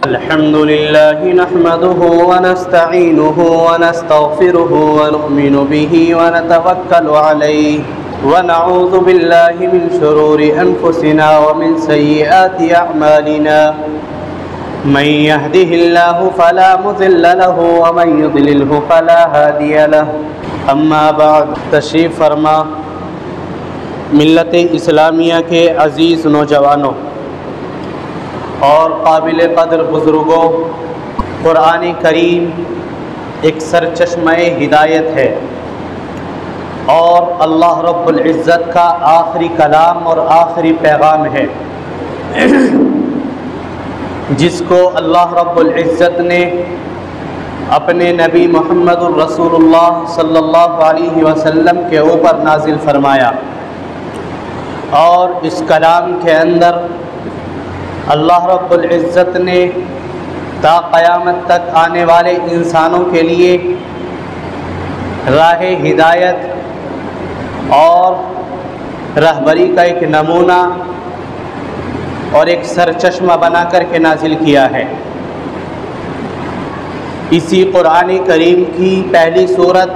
الحمد لله نحمده ونستعينه ونستغفره ونؤمن به ونتوكل عليه ونعوذ بالله من شرور أنفسنا ومن سيئات أعمالنا من يهده الله فلا مضل له ومن يضلله فلا هادي له اما بعد تشریف فرما ملت اسلامیہ کے عزیز نوجوانوں اور قابل قدر بزرگوں، قرآن کریم ایک سرچشمہ ہدایت ہے اور اللہ رب العزت کا آخری کلام اور آخری پیغام ہے، جس کو اللہ رب العزت نے اپنے نبی محمد الرسول اللہ صلی اللہ علیہ وسلم کے اوپر نازل فرمایا، اور اس کلام کے اندر اللہ رب العزت نے تا قیامت تک آنے والے انسانوں کے لیے راہ ہدایت اور رہبری کا ایک نمونہ اور ایک سرچشمہ بنا کر کے نازل کیا ہے۔ اسی قرآن کریم کی پہلی سورت،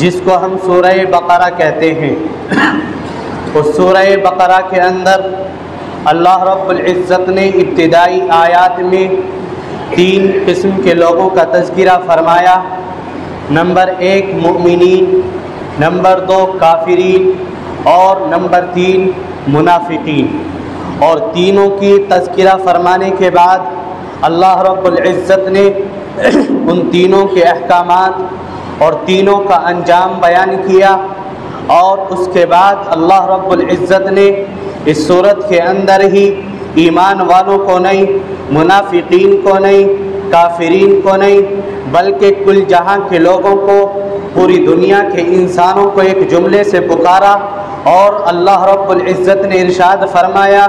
جس کو ہم سورہ بقرہ کہتے ہیں، اس سورہ بقرہ کے اندر اللہ رب العزت نے ابتدائی آیات میں 3 قسم کے لوگوں کا تذکرہ فرمایا۔ نمبر 1 مؤمنین، نمبر 2 کافرین، اور نمبر 3 منافقین۔ اور تینوں کی تذکرہ فرمانے کے بعد اللہ رب العزت نے ان تینوں کے احکامات اور تینوں کا انجام بیان کیا، اور اس کے بعد اللہ رب العزت نے اس صورت کے اندر ہی ایمان والوں کو نہیں، منافقین کو نہیں، کافرین کو نہیں، بلکہ کل جہاں کے لوگوں کو، پوری دنیا کے انسانوں کو ایک جملے سے پکارا، اور اللہ رب العزت نے ارشاد فرمایا،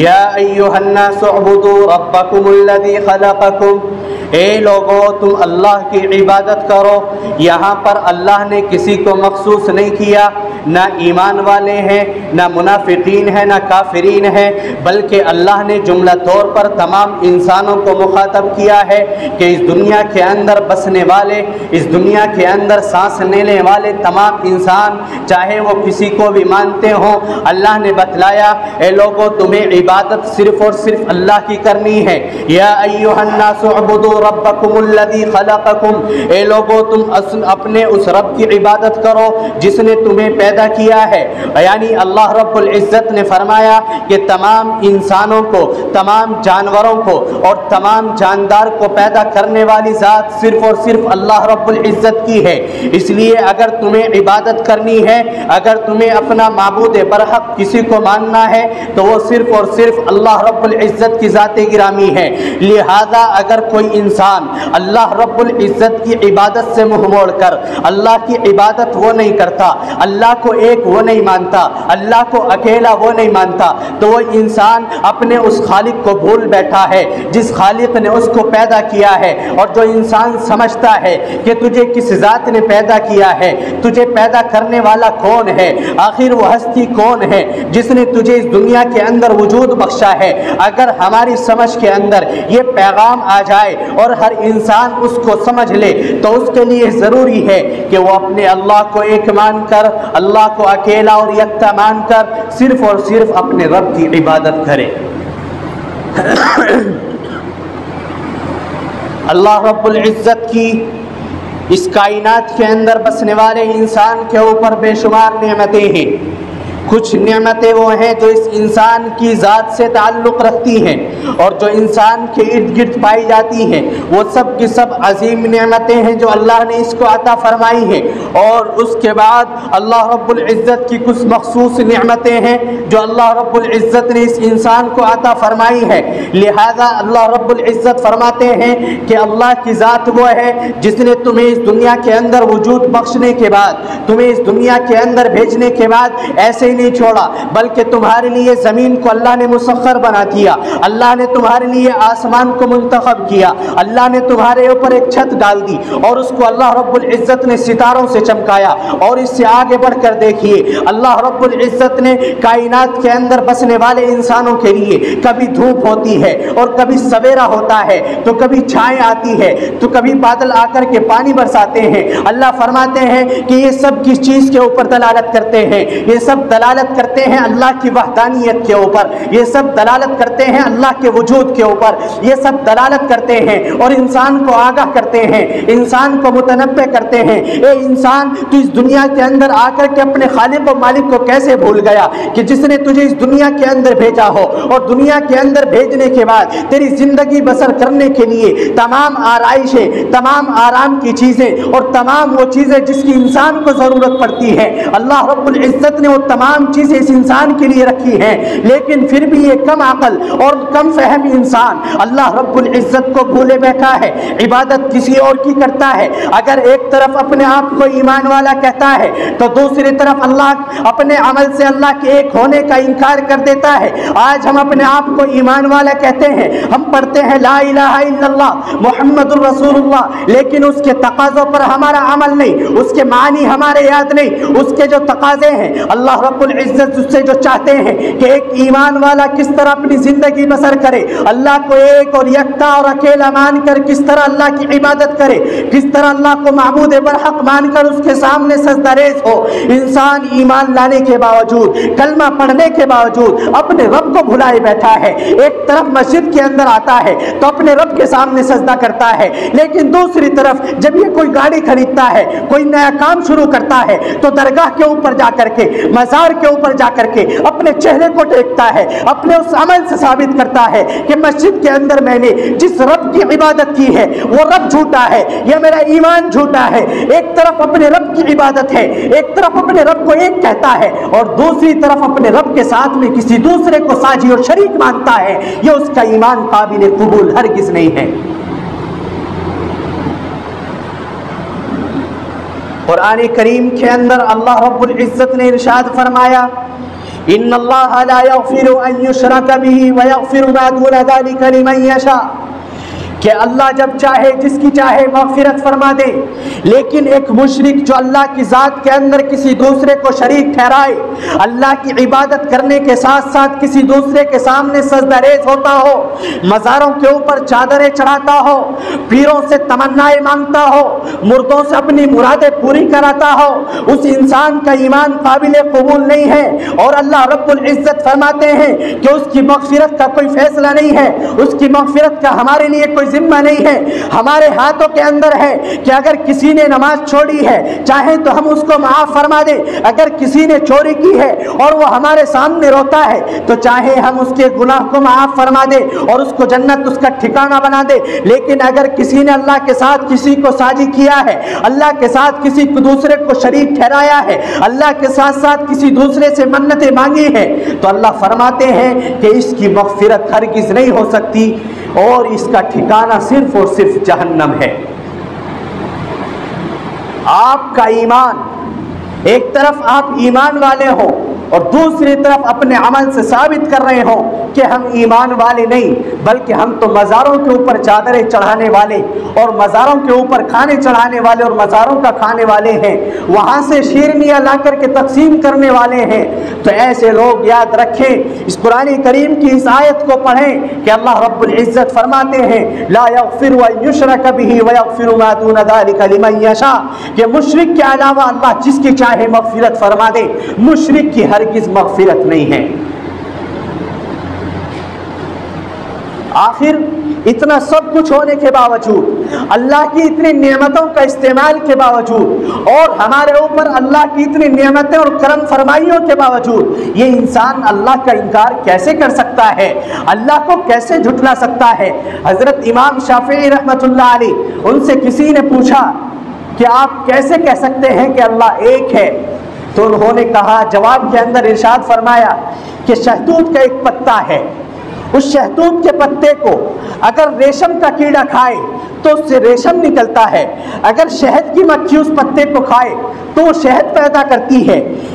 یا ایھا الناس اعبدوا ربکم الذی خلقکم، اے لوگو تم اللہ کی عبادت کرو۔ یہاں پر اللہ نے کسی کو مخصوص نہیں کیا، نہ ایمان والے ہیں، نہ منافقین ہیں، نہ کافرین ہیں، بلکہ اللہ نے جملہ طور پر تمام انسانوں کو مخاطب کیا ہے کہ اس دنیا کے اندر بسنے والے، اس دنیا کے اندر سانس لینے والے تمام انسان، چاہے وہ کسی کو بھی مانتے ہوں، اللہ نے بتلایا اے لوگو تمہیں عبادت صرف اور صرف اللہ کی کرنی ہے۔ یا ایھا الناس اعبدوا ربکم الذی خلقکم، اے لوگو تم اپنے اس رب کی عبادت کرو جس نے تمہیں پیدا کیا ہے۔ یعنی اللہ رب العزت نے فرمایا کہ تمام انسانوں کو، تمام جانوروں کو اور تمام جاندار کو پیدا کرنے والی ذات صرف اور صرف اللہ رب العزت کی ہے۔ اس لیے اگر تمہیں عبادت کرنی ہے، اگر تمہیں اپنا معبود برحق کسی کو ماننا ہے، تو وہ صرف اور صرف اللہ رب العزت کی ذات گرامی ہے۔ لہذا اگر کوئی انسان اللہ رب العزت کی عبادت سے منہ موڑ کر اللہ کی عبادت وہ نہیں کرتا، اللہ کو ایک وہ نہیں مانتا، اللہ کو اکیلا وہ نہیں مانتا، تو وہ انسان اپنے اس خالق کو بھول بیٹھا ہے جس خالق نے اس کو پیدا کیا ہے۔ اور جو انسان سمجھتا ہے کہ تجھے کس ذات نے پیدا کیا ہے، تجھے پیدا کرنے والا کون ہے، آخر وہ ہستی کون ہے جس نے تجھے اس دنیا کے اندر وجود بخشا ہے، اگر ہماری سمجھ کے اندر یہ پیغام آ جائے اور ہر انسان اس کو سمجھ لے، تو اس کے لیے ضروری ہے کہ وہ اپنے اللہ کو ایک مان کر، اللہ کو اکیلا اور یکتا مان کر صرف اور صرف اپنے رب کی عبادت کرے۔ اللہ رب العزت کی اس کائنات کے اندر بسنے والے انسان کے اوپر بے شمار نعمتیں ہیں۔ کچھ نعمتیں وہ ہیں جو اس انسان کی ذات سے تعلق رکھتی ہیں، اور جو انسان کے ارد گرد پائی جاتی ہیں وہ سب کی سب عظیم نعمتیں ہیں جو اللہ نے اس کو عطا فرمائی ہیں۔ اور اس کے بعد اللہ رب العزت کی کچھ مخصوص نعمتیں ہیں جو اللہ رب العزت نے اس انسان کو عطا فرمائی ہے۔ لہذا اللہ رب العزت فرماتے ہیں کہ اللہ کی ذات وہ ہے جس نے تمہیں اس دنیا کے اندر وجود بخشنے کے بعد، تمہیں اس دنیا کے اندر بھیجنے کے بعد ایسے نہیں چھوڑا بلکہ تمہارے لیے زمین کو اللہ نے مسخر بنا دیا، اللہ نے تمہارے لیے آسمان کو منتخب کیا، اللہ نے تمہارے اوپر ایک چھت ڈال دی اور اس کو اللہ رب العزت نے ستاروں سے چمکایا۔ اور اس سے آگے بڑھ کر دیکھیے اللہ رب العزت نے کائنات کے اندر بسنے والے انسانوں کے لیے کبھی دھوپ ہوتی ہے اور کبھی سویرا ہوتا ہے تو کبھی چھائیں آتی ہے تو کبھی بادل آ کر کے پانی برساتے ہیں۔ اللہ فرماتے ہیں کہ یہ سب کس چیز کے اوپر دلالت کرتے ہیں؟ یہ سب دلالت کرتے ہیں اللہ کی وحدانیت کے اوپر، یہ سب دلالت کرتے ہیں اللہ کے وجود کے اوپر، یہ سب دلالت کرتے ہیں اور انسان کو آگاہ کرتے ہیں، انسان کو متنبہ کرتے ہیں۔ اے انسان، تو اس دنیا کے اندر آ کر کے اپنے خالق و مالک کو کیسے بھول گیا کہ جس نے تجھے اس دنیا کے اندر بھیجا ہو، اور دنیا کے اندر بھیجنے کے بعد تیری زندگی بسر کرنے کے لیے تمام آرائشیں، تمام آرام کی چیزیں اور تمام وہ چیزیں جس کی انسان کو ضرورت پڑتی ہے، اللہ رب العزت نے وہ تمام چیزیں اس انسان کے لیے رکھی ہیں۔ لیکن پھر بھی یہ کم عقل اور کم فہم انسان اللہ رب العزت کو بھولے بیٹھا ہے، عبادت کسی اور کی کرتا ہے۔ اگر ایک طرف اپنے آپ کو ایمان والا کہتا ہے تو دوسری طرف اللہ اپنے عمل سے اللہ کے ایک ہونے کا انکار کر دیتا ہے۔ آج ہم اپنے آپ کو ایمان والا کہتے ہیں، ہم پڑھتے ہیں لا الہ الا اللہ محمد الرسول اللہ، لیکن اس کے تقاضوں پر ہمارا عمل نہیں، اس کے معنی ہمارے یاد نہیں، اس کے جو تقاضے ہیں اللہ رب العزت اس سے جو چاہتے ہیں کہ ایک ایمان والا کس طرح اپنی زندگی بسر کرے، اللہ کو ایک اور یکتا اور اکیلا مان کر کس طرح اللہ کی عبادت کرے، کس طرح اللہ کو معبود برحق مان کر اس کے سامنے سجدہ ریز ہو۔ انسان ایمان لانے کے باوجود، کلمہ پڑھنے کے باوجود اپنے رب کو بھلائے بیٹھا ہے۔ ایک طرف مسجد کے اندر آتا ہے تو اپنے رب کے سامنے سجدہ کرتا ہے، لیکن دوسری طرف جب یہ کوئی گاڑی خریدتا ہے، کوئی نیا کام شروع کرتا ہے تو درگاہ کے اوپر جا کر کے، مزار کے اوپر جا کر کے اپنے چہرے کو ٹیکتا ہے، اپنے اس عمل سے ثابت کرتا ہے کہ مسجد کے اندر میں نے جس رب کی عبادت کی ہے وہ رب جھوٹا ہے یا میرا ایمان جھوٹا ہے۔ ایک طرف اپنے رب کی عبادت ہے، ایک طرف اپنے رب کو ایک کہتا ہے اور دوسری طرف اپنے رب کے ساتھ میں کسی دوسرے کو ساجی اور شریک مانتا ہے، یہ اس کا ایمان قابل قبول ہرگز نہیں ہے۔ قرآن کریم کے اندر اللہ رب العزت نے ارشاد فرمایا ان اللہ لا یغفر ان یشرک به ویغفر ما دون ذلک لمن یشاء، کہ اللہ جب چاہے جس کی چاہے مغفرت فرما دے، لیکن ایک مشرک جو اللہ کی ذات کے اندر کسی دوسرے کو شریک ٹھہرائے، اللہ کی عبادت کرنے کے ساتھ ساتھ کسی دوسرے کے سامنے سجدہ ریز ہوتا ہو، مزاروں کے اوپر چادریں چڑھاتا ہو، پیروں سے تمنائیں مانگتا ہو، مردوں سے اپنی مرادیں پوری کراتا ہو، اس انسان کا ایمان قابل قبول نہیں ہے۔ اور اللہ رب العزت فرماتے ہیں کہ اس کی مغفرت کا کوئی فیصلہ نہیں ہے، اس کی مغفرت کا ہمارے لیے کوئی ذمہ نہیں ہے۔ ہمارے ہاتھوں کے اندر ہے کہ اگر کسی نے نماز چھوڑی ہے چاہے تو ہم اس کو معاف فرما دیں، اگر کسی نے چوری کی ہے اور وہ ہمارے سامنے روتا ہے تو چاہے ہم اس کے گناہ کو معاف فرما دیں اور اس کو جنت اس کا ٹھکانہ بنا دے۔ لیکن اگر کسی نے اللہ کے ساتھ کسی کو ساجی کیا ہے، اللہ کے ساتھ کسی کو دوسرے کو شریک ٹھہرایا ہے، اللہ کے ساتھ ساتھ کسی دوسرے سے منتیں مانگی ہیں، تو اللہ فرماتے ہیں کہ اس کی مغفرت ہرگز نہیں ہو سکتی اور اس کا ٹھکانہ صرف اور صرف جہنم ہے۔ آپ کا ایمان، ایک طرف آپ ایمان والے ہو اور دوسری طرف اپنے عمل سے ثابت کر رہے ہوں کہ ہم ایمان والے نہیں بلکہ ہم تو مزاروں کے اوپر چادریں چڑھانے والے اور مزاروں کے اوپر کھانے چڑھانے والے اور مزاروں کا کھانے والے ہیں، وہاں سے شیرنیاں لا کر کے تقسیم کرنے والے ہیں، تو ایسے لوگ یاد رکھیں، اس قرآن کریم کی اس آیت کو پڑھیں کہ اللہ رب العزت فرماتے ہیں لا یغفر ان یشرک به ویغفر ما دون ذلک لمن یشاء، کہ مشرک کے علاوہ اللہ جس کی چاہے مغفرت فرما دے، مشرک کی ہرگز مغفرت نہیں ہے۔ آخر اتنا سب کچھ ہونے کے باوجود، اللہ کی اتنی نعمتوں کا استعمال کے باوجود اور ہمارے اوپر اللہ کی اتنی نعمتیں اور کرم فرمائیوں کے باوجود یہ انسان اللہ کا انکار کیسے کر سکتا ہے، اللہ کو کیسے جھٹلا سکتا ہے؟ حضرت امام شافعی رحمۃ اللہ علیہ، ان سے کسی نے پوچھا کہ آپ کیسے کہہ سکتے ہیں کہ اللہ ایک ہے؟ تو انہوں نے کہا، جواب کے اندر ارشاد فرمایا کہ شہتوت کا ایک پتا ہے، اس شہتوت کے پتے کو اگر ریشم کا کیڑا کھائے تو اس سے ریشم نکلتا ہے، اگر شہد کی مکھی اس پتے کو کھائے تو وہ شہد پیدا کرتی ہے۔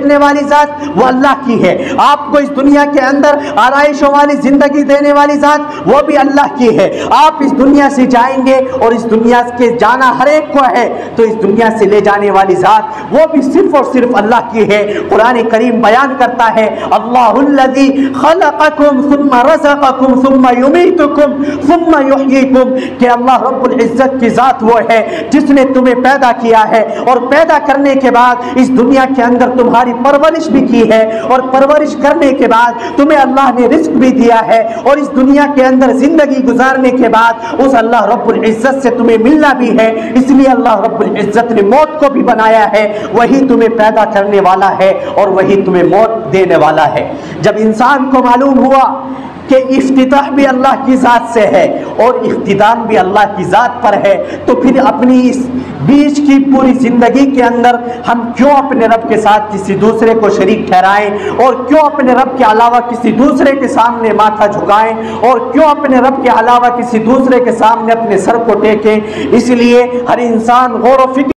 دینے والی ذات وہ اللہ کی ہے، آپ کو اس دنیا کے اندر آرائشوں والی زندگی دینے والی ذات وہ بھی اللہ کی ہے۔ آپ اس دنیا سے جائیں گے اور اس دنیا کے جانا ہر ایک کو ہے، تو اس دنیا سے لے جانے والی ذات وہ بھی صرف اور صرف اللہ کی ہے۔ قرآن کریم بیان کرتا ہے اللہ الذی خلقکم ثم رزقکم ثم یمیتکم ثم یحییکم، کہ اللہ رب العزت کی ذات وہ ہے جس نے تمہیں پیدا کیا ہے اور پیدا کرنے کے بعد اس دنیا کے اندر تمہاری پرورش بھی کی ہے، اور پرورش کرنے کے بعد تمہیں اللہ نے رزق بھی دیا ہے، اور اس دنیا کے اندر زندگی گزارنے کے بعد اس اللہ رب العزت سے تمہیں ملنا بھی ہے۔ اس لیے اللہ رب العزت نے موت کو بھی بنایا ہے، وہی تمہیں پیدا کرنے والا ہے اور وہی تمہیں موت دینے والا ہے۔ جب انسان کو معلوم ہوا کہ افتتاح بھی اللہ کی ذات سے ہے اور اختتام بھی اللہ کی ذات پر ہے، تو پھر اپنی اس بیچ کی پوری زندگی کے اندر ہم کیوں اپنے رب کے ساتھ کسی دوسرے کو شریک ٹھہرائیں، اور کیوں اپنے رب کے علاوہ کسی دوسرے کے سامنے ماتھا جھکائیں، اور کیوں اپنے رب کے علاوہ کسی دوسرے کے سامنے اپنے سر کو ٹیکیں۔ اس لیے ہر انسان غور و فکر